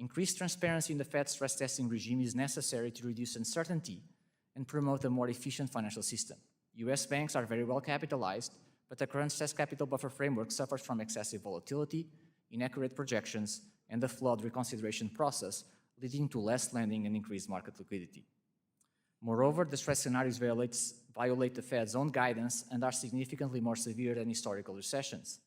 Increased transparency in the Fed stress testing regime is necessary to reduce uncertainty and promote a more efficient financial system. U.S. banks are very well capitalized, but the current stress capital buffer framework suffers from excessive volatility, inaccurate projections, and the flawed reconsideration process, leading to less lending and increased market liquidity. Moreover, the stress scenarios violate the Fed's own guidance and are significantly more severe than historical recessions.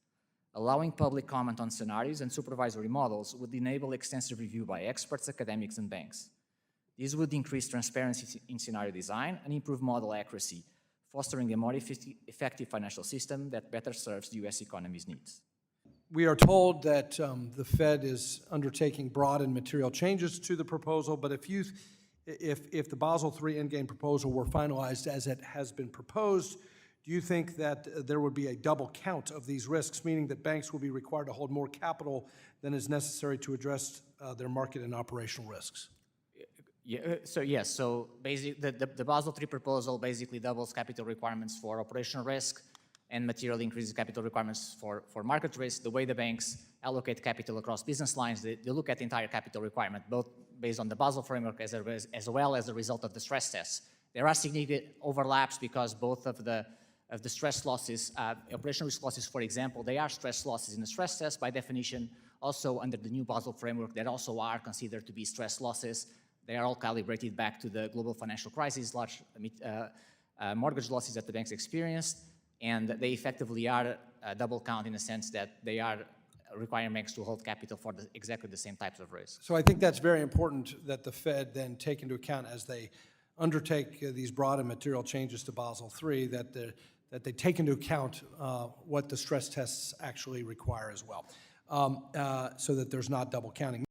Allowing public comment on scenarios and supervisory models would enable extensive review by experts, academics, and banks. This would increase transparency in scenario design and improve model accuracy, fostering a more effective financial system that better serves the U.S. economy's needs. We are told that the Fed is undertaking broad and material changes to the proposal, but if the Basel III endgame proposal were finalized as it has been proposed, do you think that there would be a double count of these risks, meaning that banks will be required to hold more capital than is necessary to address their market and operational risks? Yes, so basically the Basel III proposal basically doubles capital requirements for operational risk and materially increases capital requirements for market risk. The way the banks allocate capital across business lines, they look at the entire capital requirement, both based on the Basel framework as well as the result of the stress tests. There are significant overlaps because both of the stress losses, operational risk losses, for example, they are stress losses in the stress test by definition. Also under the new Basel framework, that also are considered to be stress losses. They are all calibrated back to the global financial crisis, large mortgage losses that the banks experienced, and they effectively are a double count in the sense that they are requiring banks to hold capital for exactly the same types of risks. So I think that's very important that the Fed then take into account as they undertake these broad and material changes to Basel III, that they take into account what the stress tests actually require as well, so that there's not double counting.